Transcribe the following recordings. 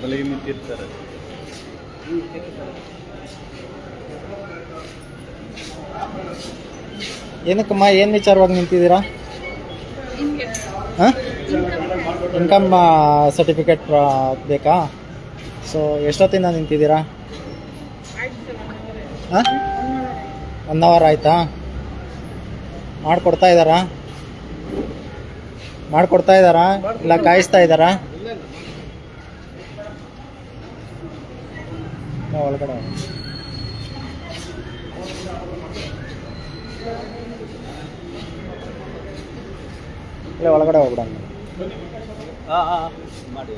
ಬಲಗಿ ನಿಂತಿರ್ತಾರೆ. ಏನಕ್ಕಮ್ಮ ಏನು ವಿಚಾರವಾಗಿ ನಿಂತಿದ್ದೀರಾ? ಹಾಂ, ಇನ್ಕಮ್ ಸರ್ಟಿಫಿಕೇಟ್ ಬೇಕಾ? ಸೊ ಎಷ್ಟೊತ್ತಿಂದ ನಿಂತಿದ್ದೀರಾ? ಹಾಂ, 1 ಅವರ್ ಆಯಿತಾ? ಮಾಡಿಕೊಡ್ತಾ ಇದ್ದಾರಾ ಇಲ್ಲ ಕಾಯಿಸ್ತಾ ಇದ್ದಾರಾ? ಒಳಗಡೆ ಇಲ್ಲ, ಒಳಗಡೆ ಹೋಗ್ಬಿಡ. ಮಾಡಿ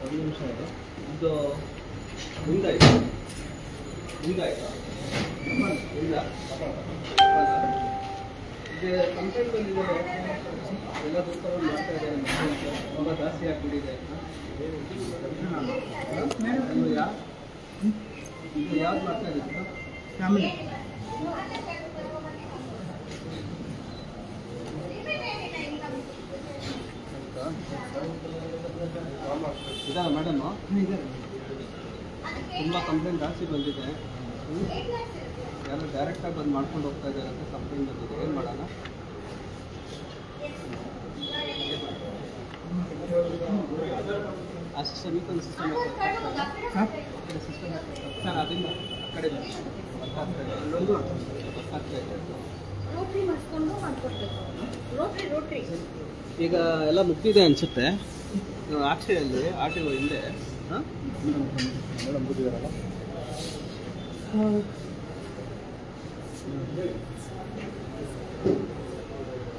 ಒಂದು ನಿಮಿಷ ಇದು ಹಿಂಗಾಯ್ತು ಇದು ಕಂಪ್ಲೇಂಟ್ ಬಂದಿದೆ. ಎಲ್ಲ ದುಡ್ಡು ಮಾಡ್ತಾ ಇದ್ದಾರೆ, ತುಂಬ ಜಾಸ್ತಿ ಆಗಿಬಿಟ್ಟಿದೆ. ಯಾವ್ದು ಮಾಡ್ತಾ ಇದ್ದೀರಾ? ಫ್ಯಾಮಿಲಿ ಇದಾ ಮೇಡಮ್? ತುಂಬ ಕಂಪ್ಲೇಂಟ್ ಜಾಸ್ತಿ ಬಂದಿದೆ. ಯಾರು ಡೈರೆಕ್ಟಾಗಿ ಬಂದು ಮಾಡ್ಕೊಂಡು ಹೋಗ್ತಾ ಇದ್ದಾರೆ ಅಂತ ಕಂಪ್ಲೇಂಟ್ ಬಂದಿದೆ. ಏನು ಮಾಡೋಣ? ಆ ಸಿಸ್ಟಮ್ ಈ ಸಿಸ್ಟಮ್ ಸರ್, ಅದರಿಂದ ಆ ಕಡೆ ಈಗ ಎಲ್ಲ ಮುಗ್ದಿದೆ ಅನಿಸುತ್ತೆ. ಆಚೆಯಲ್ಲಿ ಆರ್ ಟಿ ಒ ಹಿಂದೆ ಮೇಡಮ್ ಕೂತಿದಾರಲ್ಲ,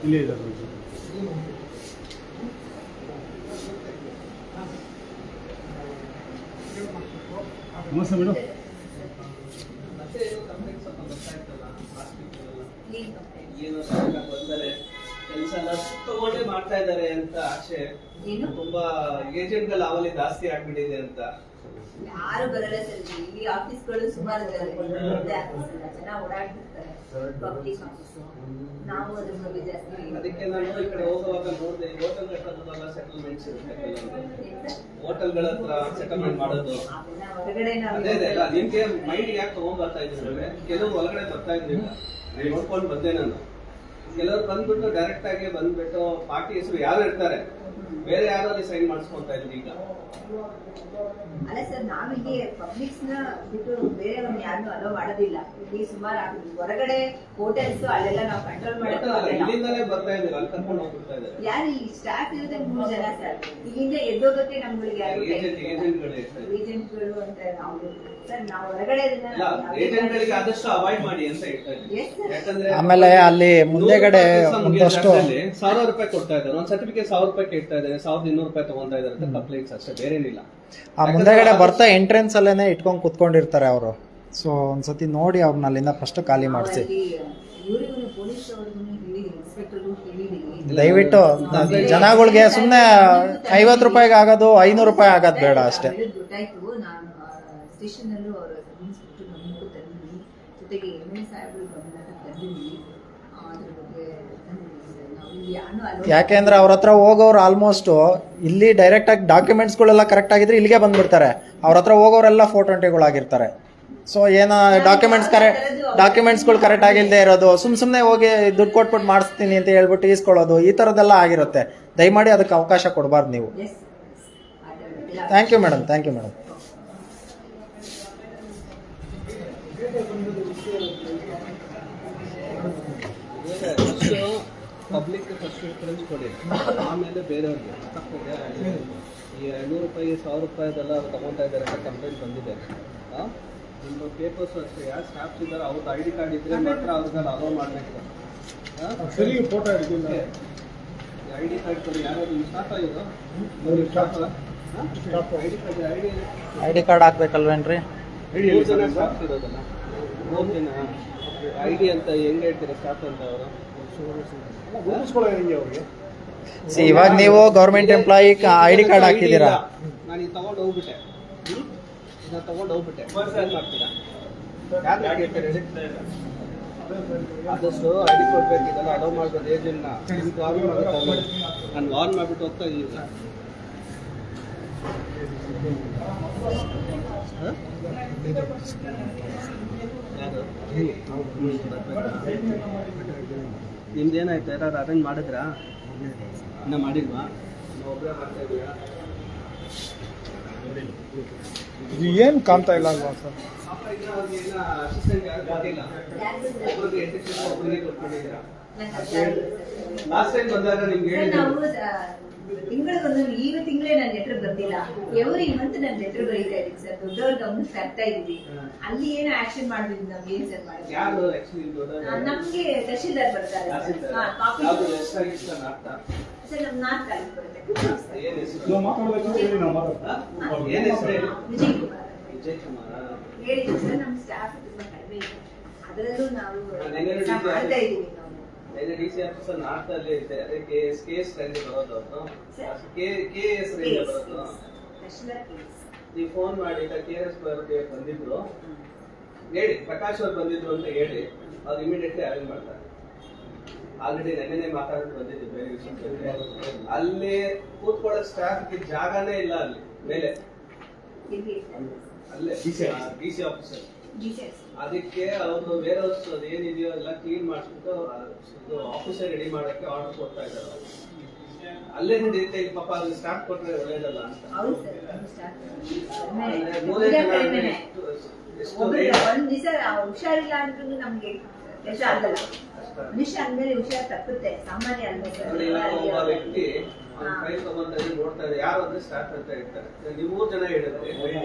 ಇಲ್ಲೇ ಇದ್ದಾರೆ. ನಮಸ್ತೆ ಮೇಡಮ್. ಏನು ಬಂದರೆ ಕೆಲಸ ಎಲ್ಲ ತಗೊಂಡೇ ಮಾಡ್ತಾ ಇದ್ದಾರೆ ಅಂತ ಆಶೆ. ತುಂಬಾ ಏಜೆಂಟ್ಗಳ ಅವಲಿ ಜಾಸ್ತಿ ಆಗ್ಬಿಟ್ಟಿದೆ ಅಂತ. ಯಾರು ಬರಲ್ಲ ಸರ್, ಇಲ್ಲಿ ಆಫೀಸ್ಗಳು ಸುಮಾರು ಜನ ಓಡಾಡ್ತಿರ್ತಾರೆ. ಪಬ್ಲಿಕ್ ಆಫೀಸ್ ನಾವು ಅದ್ರ ಬಗ್ಗೆ ಜಾಸ್ತಿ. ಅದಕ್ಕೆ ನಾನು ಈ ಕಡೆ ಹೋಗುವಾಗ ನೋಡಿದೆ, ಹೋಟೆಲ್ ಹತ್ರ ಸೆಟಲ್ಮೆಂಟ್ಸ್ ಇರುತ್ತೆ, ಹೋಟೆಲ್ಗಳ ಹತ್ರ ಸೆಟಲ್ಮೆಂಟ್ ಮಾಡೋದು. ಅದೇ ಅಲ್ಲ, ನಿಮ್ಗೆ ಮೈಂಡ್ ಯಾಕೆ ತಗೊಂಡ್ ಬರ್ತಾ ಇದ್ರು? ಕೆಲವರು ಒಳಗಡೆ ಬರ್ತಾ ಇದ್ರಿಲ್ಲ, ನೋಡ್ಕೊಂಡು ಬಂದೆ ನಾನು. ಕೆಲವರು ಬಂದ್ಬಿಟ್ಟು ಡೈರೆಕ್ಟ್ ಆಗಿ ಬಂದ್ಬಿಟ್ಟು ಪಾರ್ಟಿ ಹೆಸರು ಯಾರು ಇರ್ತಾರೆ, ಬೇರೆ ಯಾರು ಅಲ್ಲಿ ಸೈನ್ ಮಾಡಿಸ್ಕೊಂತ ಇದ್ರಿ. ಈಗ ಅಲ್ಲ ಸರ್, ನಾವಿಲ್ಲಿ ಪಬ್ಲಿಕ್ಸ್ ನ ಬಿಟ್ಟು ಬೇರೆ ಒಂದು ಯಾರನ್ನು ಅಲೋ ಮಾಡೋದಿಲ್ಲ. ಇಲ್ಲಿ ಸುಮಾರು ಹೊರಗಡೆ ಹೋಟೆಲ್ಸ್ ಅಲ್ಲೆಲ್ಲ ನಾವು ಕಂಟ್ರೋಲ್ ಮಾಡೋದು. ಇಲ್ಲಿಂದಾನೇ ಬರ್ತಾ ಇದ್ದೀರಾ, ಅಲ್ಲಿ ಕರ್ಕೊಂಡು ಹೋಗ್ಬಿಡ್ತಾ ಇದ್ದಾರೆ. ಯಾರು ಈ ಸ್ಟಾಫ್ ಇರೋದೇ 3 ಜನ ಸರ್. ಇಲ್ಲಿಂದ ಎದ್ದೋಗಕ್ಕೆ ನಮ್ಗಳಿಗೆ ಏಜೆಂಟ್ಗಳು ಅಂತ ನಾವು ಸರ್, ನಾವು ಹೊರಗಡೆ ಏಜೆಂಟ್ಗಳಿಗೆ ಆದಷ್ಟು ಅವಾಯ್ಡ್ ಮಾಡಿ ಅಂತ ಹೇಳ್ತಾ ಇದ್ದೀವಿ. ಯಾಕಂದ್ರೆ ಆಮೇಲೆ ಅಲ್ಲಿ ಮುಂದೆಗಡೆ ಒಂದಷ್ಟು 1000 ರೂಪಾಯಿ ಕೊಡ್ತಾ ಇದ್ದಾರೆ, ಒಂದು ಸರ್ಟಿಫಿಕೇಟ್ 1000 ರೂಪಾಯಿ ಕೇಳ್ತಾ ಇದ್ದಾರೆ, 1200 ರೂಪಾಯಿ ತಗೊಂತಾ ಇದ್ದಾರೆ ಅಂತ ಕಂಪ್ಲೇಂಟ್ಸ್ ಅಷ್ಟೇ, ಬೇರೆ ಏನಿಲ್ಲ. ಆ ಮುಂದೆಗಡೆ ಬರ್ತಾ ಎಂಟ್ರೆನ್ಸ್ ಅಲ್ಲೇನೆ ಇಟ್ಕೊಂಡು ಕುತ್ಕೊಂಡಿರ್ತಾರೆ ಅವರು. ಸೊ ಒಂದ್ಸತಿ ನೋಡಿ ಅವ್ರನ್ನ ಅಲ್ಲಿಂದ ಫಸ್ಟ್ ಖಾಲಿ ಮಾಡಿಸಿ. ದಯವಿಟ್ಟು ಜನಗಳಿಗೆ ಸುಮ್ಮನೆ 50 ರೂಪಾಯಿಗೆ ಆಗೋದು 500 ರೂಪಾಯಿ ಆಗೋದು ಬೇಡ ಅಷ್ಟೇ. ಯಾಕೆಂದ್ರೆ ಅವ್ರ ಹತ್ರ ಹೋಗೋರು ಆಲ್ಮೋಸ್ಟ್ ಇಲ್ಲಿ ಡೈರೆಕ್ಟ್ ಆಗಿ ಡಾಕ್ಯುಮೆಂಟ್ಸ್ಗಳೆಲ್ಲ ಕರೆಕ್ಟ್ ಆಗಿದ್ರೆ ಇಲ್ಲಿಗೆ ಬಂದ್ಬಿಡ್ತಾರೆ. ಅವ್ರ ಹತ್ರ ಹೋಗೋರೆಲ್ಲ 420ಗಳಾಗಿರ್ತಾರೆ. ಸೊ ಏನೋ ಡಾಕ್ಯುಮೆಂಟ್ಸ್ಗಳು ಕರೆಕ್ಟ್ ಆಗಿಲ್ಲದೆ ಇರೋದು, ಸುಮ್ಮನೆ ಹೋಗಿ ದುಡ್ಡು ಕೊಟ್ಬಿಟ್ಟು ಮಾಡಿಸ್ತೀನಿ ಅಂತ ಹೇಳ್ಬಿಟ್ಟು ಈಸ್ಕೊಳ್ಳೋದು, ಈ ಥರದ್ದೆಲ್ಲ ಆಗಿರುತ್ತೆ. ದಯಮಾಡಿ ಅದಕ್ಕೆ ಅವಕಾಶ ಕೊಡಬಾರ್ದು ನೀವು. Thank you madam. Thank you madam. Public first preference ಕೊಡಿ, ಆಮೇಲೆ ಬೇರೆಯವ್ರಿಗೆ. ಈ 200 ರೂಪಾಯಿ 1000 ರೂಪಾಯಿದೆಲ್ಲ ಅವ್ರು ತಗೊತಾ ಇದ್ದಾರೆ ಅಂತ ಕಂಪ್ಲೇಂಟ್ ಬಂದಿದೆ. ನಿಮ್ಮ ಪೇಪರ್ಸ್ ಅಷ್ಟೇ, ಯಾರು ಸ್ಟಾಫ್ಸ್ ಇದ್ದಾರೆ ಅವ್ರದ್ದು ID ಕಾರ್ಡ್ ಇದ್ರೆ ಮಾತ್ರ ಅವ್ರಿಗೆ ಅಲೋ ಮಾಡಬೇಕು. ಸರಿ, ಫೋಟೋ ಹಿಡಿದಿಲ್ಲ, ID ಕಾರ್ಡ್ ಕೊಡಿ. ಯಾರಾದ್ರು ಸ್ಟಾಫ್ ಆಗಿದ್ದು ID ಕಾರ್ಡ್ ಹಾಕ್ಬೇಕಲ್ವೇನ್ರಿ? 3 ಜನ ಸ್ಟಾಫ್ಸ್ ಇರೋದಲ್ಲ, 3 ಜನ ID ಅಂತ ಹೆಂಗೆ ಹೇಳ್ತೀರಾ ಸ್ಟಾಫ್ ಅಂತ? ಅವರು ಗುರುತಿಸ್ಕೊಳ್ಳೋ ಹೆಂಗೆ ಅವ್ರಿಗೆ? ಇವಾಗ ನೀವು government employee I D card ಹಾಕಿದ್ದೀರಾ. ನಾನು ಇದು ತಗೊಂಡು ಹೋಗ್ಬಿಟ್ಟೆ, ಇದನ್ನ ತಗೊಂಡು ಹೋಗ್ಬಿಟ್ಟೆ, ಏನ್ ಮಾಡ್ತೀರಾ? ಯಾರು ಕೇಳ್ತಾರೆ ಹೇಳಿ? ಆದಷ್ಟು ಐ ಡಿ ಕೊಡ್ಬೇಕಿದೆಲ್ಲ ಅಲೋ ಮಾಡ್ಬೋದು. ಏಜಿಲ್ಲ ನಾನು ವಾರ್ನ್ ಮಾಡಿಬಿಟ್ಟು ಹೋಗ್ತಾ ಇದ್ದೀವಿ. ನಿಮ್ದೇನಾಯ್ತು? ಯಾರು ಅರೇಂಜ್ ಮಾಡಿದ್ರಾ? ಇನ್ನೂ ಮಾಡಿಲ್ವಾ? ಒಬ್ಬರೇ ಮಾಡ್ತಾ ಇದ್ದೀರಾ? ಇದು ಏನು ಕಾಣ್ತಾ ಇಲ್ಲ ಅಲ್ವಾ ಸರ್? ಅಸಿಸ್ಟೆಂಟ್ ಯಾರು ಗೊತ್ತಿಲ್ಲ, ಒಬ್ಬರಿಗೆ ಎಟ್ಟಿಟ್ಟು ಒಬ್ಬರಿಗೆ ಕೊಟ್ಬಿಟ್ಟಿದ್ದೀರಾ? ಲಾಸ್ಟ್ ಟೈಮ್ ಬಂದಾಗ ನಿಮ್ಗೆ ಹೇಳಿದ್ರು ತಿಂಗಳಿಗೊಂದು ಈಗ ತಿಂಗಳೇ ನನ್ನ ಲೆಟರ್ ಬಂದಿಲ್ಲ, ಎವ್ರಿ ಮಂತ್ ನನ್ನ ಲೆಟರ್ ಬರೀತಾ ಇದೀನಿ ಸರ್. ದೊಡ್ಡವ್ರ ಗಮನಕ್ಕೆ ತರ್ತಾ ಇದೀವಿ. ಅಲ್ಲಿ ಏನೋ ಆಕ್ಷನ್ ಮಾಡಿದ್ವಿ, ನಮ್ಗೆ ಏನ್ ಸರ್ ಮಾಡಿದ್ವಿ? ಯಾರು ಆಕ್ಚುಲಿ ನಮ್ಗೆ ತಹಶೀಲ್ದಾರ್ ಬರ್ತಾರೆ ಯಾವ್ದು ಎಷ್ಟಾಗಿಷ್ಟ ನಾಟ ಸರ್. ನಮ್ ನಾಲ್ಕು ತಾರೀಕು ಬರುತ್ತೆ. ಏನ್ ಹೆಸರು? ನೀವು ಮಾತಾಡ್ಬೇಕಂದ್ರೆ ಹೇಳಿ, ನಾವು ಮಾತಾಡ್ತೀವಿ. ಏನ್ ಹೆಸರು ಹೇಳಿ? ವಿಜಯ್ ಕುಮಾರ್ ವಿಜಯ್ ಕುಮಾರ್. ಹೇಳಿದ್ವಿ ಸರ್. ನಮ್ ಸ್ಟಾಫ್ ತುಂಬಾ ಕಡಿಮೆ ಇದೆ, ಅದರಲ್ಲೂ ನಾವು ನೆನ್ನೆ ಕೆಲಸ ಮಾಡ್ತಾ ಇದೀವಿ. ನಾವು ಡಿ.ಸಿ ಆಫೀಸರ್ ನಾಟದಲ್ಲಿ ಇರುತ್ತೆ, ಅದೇ KS ರಂಗೆ ಬರೋದು ಅವರು. KS ರಂಗೆ ಬರೋದು. ತಹಶೀಲ್ದಾರ್ ಕೇಸ್ ನೀವು ಫೋನ್ ಮಾಡಿ KS ಬಗ್ಗೆ ಬಂದಿದ್ರು ಹೇಳಿ, ಪ್ರಕಾಶ್ ಅವ್ರು ಬಂದಿದ್ರು ಅಂತ ಹೇಳಿ, ಅವ್ರು ಇಮಿಡಿಯೇಟ್ಲಿ ಅರೇಂಜ್ ಮಾಡ್ತಾರೆ. ಆಲ್ರೆಡಿ ನೆನ್ನೆ ಮಾತಾಡ್ಬಿಟ್ಟು ಬಂದಿದ್ದು ಬೇರೆ ವಿಷಯ. ಅಲ್ಲಿ ಕೂತ್ಕೊಳ್ಳೋ ಸ್ಟಾಫ್ಗೆ ಜಾಗನೇ ಇಲ್ಲ ಅಲ್ಲಿ ಮೇಲೆ, ಇಲ್ಲಿ ಅಲ್ಲೇ ಡಿ.ಸಿ ಆಫೀಸರ್. ಅದಕ್ಕೆ ಅವರು ಬೇರೆ ಏನಿದೆಯೋ ಎಲ್ಲ ಕ್ಲೀನ್ ಮಾಡಿಸ್ಬಿಟ್ಟು ಆಫೀಸರ್ ರೆಡಿ ಮಾಡಕ್ಕೆ ಆರ್ಡರ್ ಕೊಡ್ತಾ ಇದ್ದಾರೆ. ಅಲ್ಲೇ ನಡೀತೆ, ಪಾಪ ಅಲ್ಲಿ ಸ್ಟಾಫ್ ಕೊಟ್ರೆ ಒಳ್ಳೇದಲ್ಲ ಅಂತ. ಹೌದು ಸರ್. ನಮ್ಮ ಸ್ಟಾಫ್ ಮೂರೇ ಜನ ಒಂದ್ ದಿವಸ ಹುಷಾರಿಲ್ಲ ಅಂದ್ರೂ ನಮ್ಗೆ ಕೆಲಸ ಆಗಲ್ಲ. ಮನುಷ್ಯ ಅಂದ್ಮೇಲೆ ಹುಷಾರ್ ತಪ್ಪುತ್ತೆ, ಸಾಮಾನ್ಯ ಅಲ್ವಾ ಸರ್? ಒಬ್ಬ ವ್ಯಕ್ತಿ ಫೈಲ್ ತಗೊಂತ ನೋಡ್ತಾ ಇದ್ದಾರೆ, ಯಾರು ಅಂದ್ರೆ ಸ್ಟಾಫ್ ಅಂತ ಹೇಳ್ತಾರೆ. ನೀವು 3 ಜನ ಹೇಳಿದ್ರೆ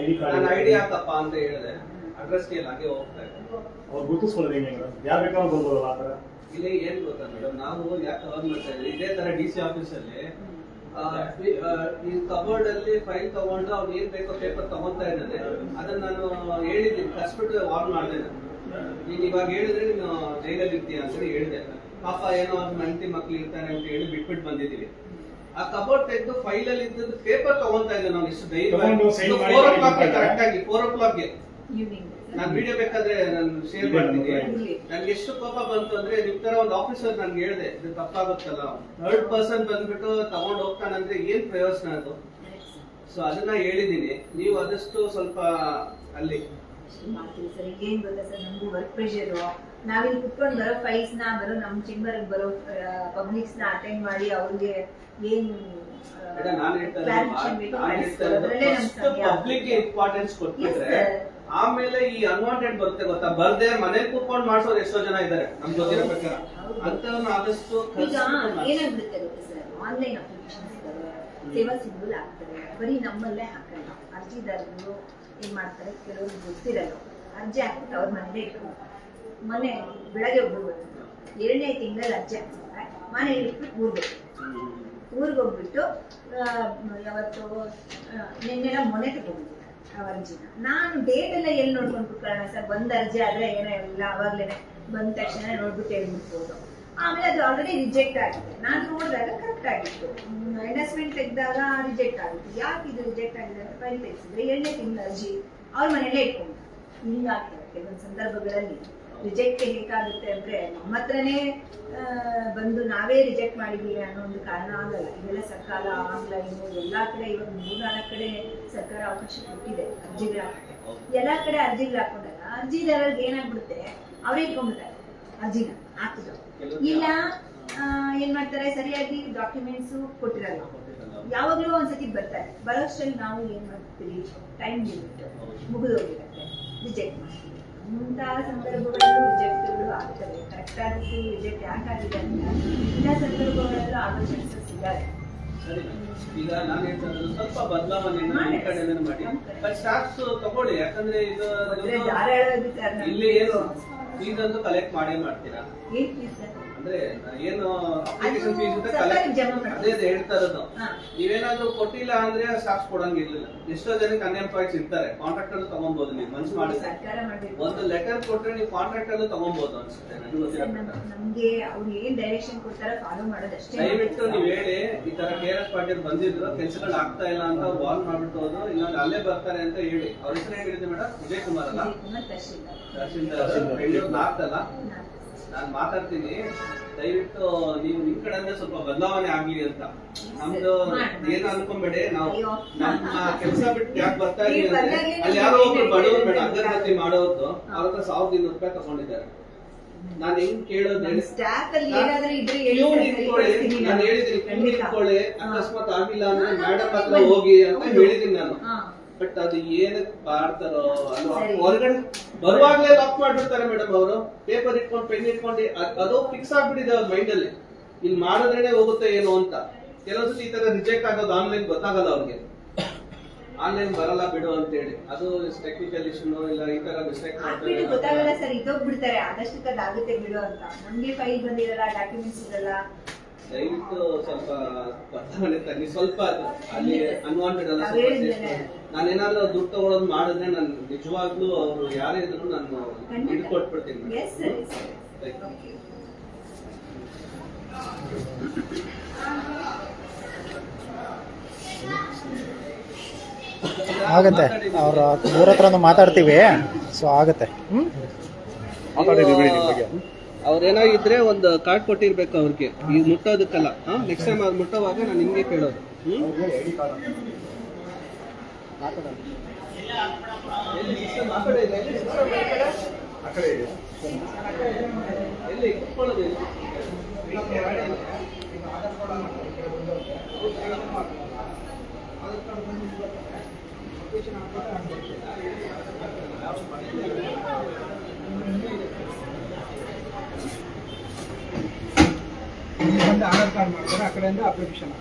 ನಾನು ಐಡಿ ಹಾಕಪ್ಪ ಅಂತ ಹೇಳಿದೆ, ಅಡ್ರೆಸ್ ಕೇಳಿ ಹಾಗೆ ಹೋಗ್ತಾ ಇದ್ದಾರೆ. ಅವ್ರು ಗುರುತಿಸ್ಕೊಳ್ಳೋದು ಹೆಂಗೆ? ಯಾರು ಬೇಕಾದ್ರೂ ಬರ್ಬೋದಲ್ಲ ಆ ಥರ? ಇಲ್ಲಿ ಏನ್ ಗೊತ್ತಾ ಮೇಡಮ್, ನಾವು ಯಾಕೆ ಕವರ್ ಮಾಡ್ತಾ ಇದ್ದೀವಿ, ಇದೇ ತರ ಡಿ.ಸಿ ಆಫೀಸಲ್ಲಿ ಈ ಕಬೋರ್ಡ್ ಅಲ್ಲಿ ಫೈಲ್ ತಗೊಂಡು ಅವ್ನು ಏನ್ ಬೇಕೋ ಪೇಪರ್ ತಗೊಂತಾ ಇದ್ದಾನೆ. ಅದನ್ನ ನಾನು ಹೇಳಿದ್ದೀನಿ, ಕಸ್ಬಿಟ್ಟು ವಾರ್ನ್ ಮಾಡಿದೆ. ನೀನ್ ಇವಾಗ ಹೇಳಿದ್ರೆ ನೀನು ಜೈಲಲ್ಲಿ ಇರ್ತೀಯ ಅಂತ ಹೇಳಿದೆ. ಪಾಪ ಏನೋ ಅವ್ರ ಹೆಂಡತಿ ಮಕ್ಳು ಇರ್ತಾರೆ ಅಂತ ಹೇಳಿ ಬಿಟ್ಬಿಟ್ಟು ಬಂದಿದ್ದೀವಿ. ಆ ಕಬೋರ್ಡ್ ತೆಗೆದು ಫೈಲ್ ಅಲ್ಲಿ ಇದ್ದದ್ದು ಪೇಪರ್ ತಗೊಂತಾ ಇದ್ದೆ ನಾವು. ಇಷ್ಟು ಧೈರ್ಯ 4 o'clock ಕರೆಕ್ಟ್ ಆಗಿ 4 o'clock ಈವ್ನಿಂಗ್ ನಾನು ವಿಡಿಯೋ ಬೇಕಾದ್ರೆ ನಾನು ಶೇರ್ ಮಾಡ್ತೀನಿ. ನನ್ಗೆ ಎಷ್ಟು ಕೋಪ ಬಂತು ಅಂದ್ರೆ, ನಿಮ್ ತರ ಒಂದು ಆಫೀಸರ್ ನನ್ಗೆ ಹೇಳಿದೆ, ಇದು ತಪ್ಪಾಗುತ್ತಲ್ಲ, 3rd ಪರ್ಸನ್ ಬಂದ್ಬಿಟ್ಟು ತಗೊಂಡ್ ಹೋಗ್ತಾನಂದ್ರೆ ಏನ್ ಪ್ರಯೋಜನ ಅದು? ಸೊ ಅದನ್ನ ಹೇಳಿದೀನಿ. ನೀವು ಆದಷ್ಟು ಸ್ವಲ್ಪ ಅಲ್ಲಿ ಮಾಡ್ತೀವಿ ಸರ್. ಏನ್ ಗೊತ್ತಾ ಸರ್, ನಮ್ದು ವರ್ಕ್ ಪ್ರೆಷರ್. ನಾವಿಲ್ಲಿ ಕುತ್ಕೊಂಡು ಬರೋ ಫೈಲ್ಸ್ ನ ನಮ್ ಚೇಂಬರ್ ಬರೋ ಪಬ್ಲಿಕ್ಸ್ ನ ಅಟೆಂಡ್ ಮಾಡಿ ಅವ್ರಿಗೆ ಏನ್ ಪಬ್ಲಿಕ್ ಇಂಪಾರ್ಟೆನ್ಸ್ ಕೊಟ್ಬಿಟ್ರೆ ಆಮೇಲೆ ಈ ಅನ್ವಾಂಟೆಡ್ ಬರುತ್ತೆ ಗೊತ್ತಾ? ಬರ್ದೆ ಮನೇಲಿ ಕೂತ್ಕೊಂಡು ಮಾಡ್ಸೋರು ಎಷ್ಟೋ ಜನ ಇದ್ದಾರೆ ನಮ್ಗೆ ಗೊತ್ತಿರೋ ಪ್ರಕಾರ. ಅಂತವ್ರನ್ನ ಆದಷ್ಟು ಈಗ ಏನಾಗ್ಬಿಡುತ್ತೆ ಗೊತ್ತಾ ಸರ್, ಆನ್ಲೈನ್ ಅಪ್ಲಿಕೇಶನ್ಸ್ ಇದಾವೆ, ಸೇವಾ ಸಿಂಧೂಲ್ ಹಾಕ್ತಾರೆ, ಬರೀ ನಮ್ಮಲ್ಲೇ ಹಾಕಲ್ಲ. ಅರ್ಜಿದಾರರು ಏನ್ ಮಾಡ್ತಾರೆ, ಕೆಲವರು ಗೊತ್ತಿರಲ್ಲ, ಅರ್ಜಿ ಹಾಕ್ಬಿಟ್ಟು ಅವ್ರ ಮನೇಲೆ ಇಟ್ಕೊಂಡ್ತಾರೆ. ಮನೆ ಬೆಳಗ್ಗೆ ಹೋಗ್ಬೋದು, 2ನೇ ತಿಂಗಳಲ್ಲಿ ಅರ್ಜಿ ಹಾಕ್ತಾರೆ, ಮನೇಲಿ ಇಟ್ಬಿಟ್ಟು ಊರಿಗೆ ಹೋಗ್ಬಿಟ್ಟು ಯಾವತ್ತು ನಿನ್ನೆಲ್ಲ ಮೊನ್ನೆ ತಗೊಂಡಿದ್ದಾರೆ ಆ ಅರ್ಜಿನ. ನಾನು ಡೇಟ್ ಎಲ್ಲ ಎಲ್ಲಿ ನೋಡ್ಕೊಂಡು ಕುತ್ಕೊಳ್ಳೋಣ ಸರ್? ಬಂದ್ ಅರ್ಜಿ ಆದ್ರೆ ಏನೋ ಎಲ್ಲ ಅವಾಗ್ಲೇನೆ ಬಂದ ತಕ್ಷಣ ನೋಡ್ಬಿಟ್ಟು ಹೇಳ್ಬಿಡ್ಬೋದು. ಆಮೇಲೆ ಅದು ಆಲ್ರೆಡಿ ರಿಜೆಕ್ಟ್ ಆಗಿದೆ. ನಾನು ನೋಡಿದಾಗ ಕರೆಕ್ಟ್ ಆಗಿತ್ತು, ಅಡ್ಜಸ್ಟ್ಮೆಂಟ್ ತೆಗೆದಾಗ ರಿಜೆಕ್ಟ್ ಆಗಿತ್ತು. ಯಾಕೆ ಇದು ರಿಜೆಕ್ಟ್ ಆಗಿದೆ ಅಂತ ಫೈಲ್ ತೆಗೆಸಿದ್ರೆ 2ನೇ ತಿಂಗಳ ಅರ್ಜಿ ಅವ್ರ ಮನೇಲೇ ಇಟ್ಕೊಂಡು ಹಿಂಗಾಗ್ತದೆ. ಕೆಲವೊಂದು ಸಂದರ್ಭಗಳಲ್ಲಿ ರಿಜೆಕ್ಟ್ ಹೇಗಾಗುತ್ತೆ ಅಂದ್ರೆ, ನಮ್ಮ ಹತ್ರನೇ ಬಂದು ನಾವೇ ರಿಜೆಕ್ಟ್ ಮಾಡಿದೀವಿ ಅನ್ನೋ ಒಂದು ಕಾರಣ ಆಗಲ್ಲ. ಇದೆಲ್ಲ ಸರ್ಕಾರ ಆನ್ಲೈನು ಎಲ್ಲಾ ಕಡೆ ಇವಾಗ 3-4 ಕಡೆ ಸರ್ಕಾರ ಅವಕಾಶ ಕೊಟ್ಟಿದೆ ಅರ್ಜಿಗಳು ಹಾಕಕ್ಕೆ. ಎಲ್ಲಾ ಕಡೆ ಅರ್ಜಿಗಳು ಹಾಕೊಂಡಾಗ ಅರ್ಜಿದಾರರಿಗೆ ಏನಾಗ್ಬಿಡುತ್ತೆ, ಅವರೇ ಇಟ್ಕೊಂಡ್ಬಿಡ್ತಾರೆ ಅರ್ಜಿನ ಹಾಕಿದ್ರು. ಇಲ್ಲ ಏನ್ ಮಾಡ್ತಾರೆ, ಸರಿಯಾಗಿ ಡಾಕ್ಯುಮೆಂಟ್ಸ್ ಕೊಟ್ಟಿರಲ್ಲ. ಯಾವಾಗ್ಲೂ ಒಂದ್ಸತಿ ಬರ್ತಾರೆ, ಬರೋಷ್ಟರಲ್ಲಿ ನಾವು ಏನ್ ಮಾಡ್ತೀವಿ, ಟೈಮ್ ಲಿಮಿಟ್ ಮುಗಿದೋಗಿರುತ್ತೆ, ರಿಜೆಕ್ಟ್ ಮಾಡ್ತೀವಿ. ಇಂತಹ ಸಂದರ್ಭಗಳಲ್ಲೂ ರಿಜೆಕ್ಟ್ಗಳು ಆಗ್ತವೆ. ಕರೆಕ್ಟ್ ಆಗಿತ್ತು ರಿಜೆಕ್ಟ್ ಯಾಕಾಗಿದೆ ಅಂತ ಇಂತಹ ಸಂದರ್ಭಗಳಲ್ಲೂ ಆಗೋ ಚಾನ್ಸಸ್ ಇದ್ದಾವೆ. ಸರಿ, ಈಗ ನಾನು ಹೇಳ್ತಾರೆ ಸ್ವಲ್ಪ ಬದಲಾವಣೆ ಈ ಕಡೆ ಮಾಡಿ, ಬಟ್ ಸ್ಟಾಫ್ಸ್ ತಗೊಳ್ಳಿ. ಯಾಕಂದ್ರೆ ಇದು ಇಲ್ಲಿ ಏನು ಫೀಸ್ ಅಂತೂ ಕಲೆಕ್ಟ್ ಮಾಡೇ ಮಾಡ್ತೀರಾ? ಏನ್ ಫೀಸ್ ಸರ್? ಅಂದ್ರೆ ಏನು ಅಪ್ಲಿಕೇಶನ್ ಫೀಸ್ ಅಂತ ಸರ್ಕಾರಕ್ಕೆ ಜಮಾ ಅದೇ ಮಾಡ್ತೀವಿ. ಅದೇ ಹೇಳ್ತಾ ಇರೋದು. ಹಾ. ನೀವೇನಾದ್ರೂ ಕೊಟ್ಟಿಲ್ಲ ಅಂದ್ರೆ ಸ್ಟಾಫ್ ಕೊಡಂಗಿರ್ಲಿಲ್ಲ. ಎಷ್ಟೋ ಜನಕ್ಕೆ ಅನ್ಎಂಪ್ಲಾಯ್ಸ್ ಇರ್ತಾರೆ, ಕಾಂಟ್ರಾಕ್ಟರ್ ತಗೊಬಹುದು ನೀವು ಮನ್ಸು ಮಾಡಿದ್ರೆ. ಸರ್ಕಾರ ಮಾಡ್ಬೇಕು. ಒಂದು ಲೆಟರ್ ಕೊಟ್ರೆ ನೀವು ಕಾಂಟ್ರಾಕ್ಟರ್ ತಗೊಬಹುದು ಅನ್ಸುತ್ತೆ ನನಗೆ ಗೊತ್ತಿರೋ ಪ್ರಕಾರ. ನಮ್ಗೆ ಅವ್ರು ಏನ್ ಡೈರೆಕ್ಷನ್ ಕೊಡ್ತಾರೋ ಫಾಲೋ ಮಾಡೋದಷ್ಟೇ. ದಯವಿಟ್ಟು ನೀವ್ ಹೇಳಿ ಈ ತರ KRS ಪಾಟೀಲ್ ಬಂದಿದ್ರು ಕೆಲ್ಸಗಳು ಆಗ್ತಾ ಇಲ್ಲ ಅಂತ ವಾಲ್ ಮಾಡ್ಬಿಟ್ಟು ಹೋದ್ರು, ಇಲ್ಲಾಂದ್ರೆ ಅಲ್ಲೇ ಬರ್ತಾರೆ ಅಂತ ಹೇಳಿ. ಅವ್ರ ಹೆಸರು ಹೇಳಿದೆ ಮೇಡಮ್? ವಿಜಯ್ ಕುಮಾರ್ ಅಲ್ಲ? ವಿಜಯ್ ಕುಮಾರ್ ತಹಶೀಲ್ದಾರ್. ತಹಶೀಲ್ದಾರ್ ಬೆಂಗಳೂರು ನಾರ್ತ್ ಅಲ್ಲ? ನಾನ್ ಮಾತಾಡ್ತೀನಿ, ದಯವಿಟ್ಟು ನೀವು ನಿಮ್ ಕಡೆಯಿಂದ ಸ್ವಲ್ಪ ಬದಲಾವಣೆ ಆಗ್ಲಿ ಅಂತ. ನಮ್ದು ಏನ್ ಅನ್ಕೊಂಬೇಡಿ, ನಾವು ನಮ್ಮ ಕೆಲಸ ಬಿಟ್ಟು ಯಾಕೆ ಬರ್ತಾ ಇದೀವಿ ಅಂದ್ರೆ ಅಲ್ಲಿ ಯಾರೋ ಒಬ್ರು ಬಡವರು ಬೇಡ ಅಗರಬತ್ತಿ ಮಾಡೋದು ಅವ್ರ ಹತ್ರ 1200 ರೂಪಾಯಿ ತಗೊಂಡಿದ್ದಾರೆ. ನಾನ್ ಹೆಂಗ್ ಕೇಳೋದು ಹೇಳಿ? ಸ್ಟಾಫ್ ಅಲ್ಲಿ ಏನಾದ್ರೂ ಇದ್ರೆ ಹೇಳಿ ನೀವು ಸರ್, ನಿಂತ್ಕೊಳ್ಳಿ, ಸರಿಪಡಿಸ್ತೀನಿ ನಾನು ನಾನು. ಹೇಳಿದೀನಿ ನೀವು ಖಂಡಿತ. ನಿಂತ್ಕೊಳ್ಳಿ, ಅಕಸ್ಮಾತ್ ಆಗಿಲ್ಲ ಅಂದ್ರೆ ಮೇಡಮ್ ಹತ್ರ ಹೋಗಿ ಅಂತ ಹೇಳಿದೀನಿ ನಾನು. ಹಾ. ಬಟ್ ಅದು ಏನಕ್ಕೆ ಮಾಡ್ತಾರೋ ಅಲ್ವಾ, ಸರಿ. ಹೊರಗಡೆ ಬರುವಾಗ್ಲೇ ಲಾಕ್ ಮಾಡ್ಬಿಡ್ತಾರೆ ಮೇಡಮ್ ಅವರು. ಪೇಪರ್ ಇಟ್ಕೊಂಡು ಪೆನ್ ಇಟ್ಕೊಂಡು ಅದು ಫಿಕ್ಸ್ ಆಗ್ಬಿಟ್ಟಿದೆ ಅವ್ರ ಮೈಂಡ್ ಅಲ್ಲಿ, ಇಲ್ಲಿ ಮಾಡಿದ್ರೇನೆ ಹೋಗುತ್ತೆ ಏನು ಅಂತ. ಕೆಲವೊಂದ್ಸತಿ ಈ ತರ ರಿಜೆಕ್ಟ್ ಆಗೋದು ಆನ್ಲೈನ್ ಗೊತ್ತಾಗಲ್ಲ ಅವ್ರಿಗೆ, ಆನ್ಲೈನ್ ಬರಲ್ಲ ಬಿಡು ಅಂತ ಹೇಳಿ. ಅದು ಟೆಕ್ನಿಕಲ್ ಇಶ್ಯೂ ಇಲ್ಲ ಈ ತರ ಮಿಸ್ಟೇಕ್ ಹಾಕ್ಬಿಟ್ಟು ಗೊತ್ತಾಗಲ್ಲ ಸರ್, ಇದ್ದೋಗ್ಬಿಡ್ತಾರೆ. ಆದಷ್ಟು ಅದಾಗುತ್ತೆ ಬಿಡು ಅಂತ. ನಮ್ಗೆ ಫೈಲ್ ಬಂದಿರಲ್ಲ, ಡಾಕ್ಯುಮೆಂಟ್ಸ್ ಇರಲ್ಲ. ದಯವಿಟ್ಟು ಸ್ವಲ್ಪ ಬದಲಾವಣೆ ತನ್ನಿ. ಸ್ವಲ್ಪ ಅದು ಅಲ್ಲಿ ಅನ್ವಾಂಟೆಡ್ ಅಲ್ಲ ನಾವ್ ಸ್ವಲ್ಪ ಹೇಳಿದ್ದೇನೆ. ನಾನೇನಾದ್ರೂ ದುಡ್ಡು ತಗೊಳೋದು ಮಾಡಿದ್ರೆ ನಾನು ನಿಜವಾಗ್ಲೂ ಅವ್ರು ಯಾರೇ ಇದ್ರು ನಾನು ಹಿಡ್ಕೊಟ್ಬಿಡ್ತೀನಿ. Yes, sir, yes, sir. Thank you. Okay. ಆಗುತ್ತೆ, ಅವ್ರ ಊರ ಹತ್ರನೂ ಮಾತಾಡ್ತೀವಿ, ಸೊ ಆಗುತ್ತೆ. ಅವ್ರೇನಾಗಿದ್ರೆ ಒಂದು ಕಾರ್ಡ್ ಕೊಟ್ಟಿರ್ಬೇಕು ಅವ್ರಿಗೆ, ಈಗ ಮುಟ್ಟೋದಕ್ಕಲ್ಲ. ನೆಕ್ಸ್ಟ್ ಟೈಮ್ ಅವ್ರು ಮುಟ್ಟೋವಾಗ ನಾನು ನಿಮ್ಗೆ ಕೇಳೋದು. ಎಲ್ಲಿ ಕುತ್ಕೊಳ್ಳೋದು ಎಲ್ಲಿ? ಆಧಾರ್ ಕಾರ್ಡ್ ಮಾಡ್ತಾರೆ, ಆ ಕಡೆಯಿಂದ ಅಪ್ಲಿಕೇಶನ್.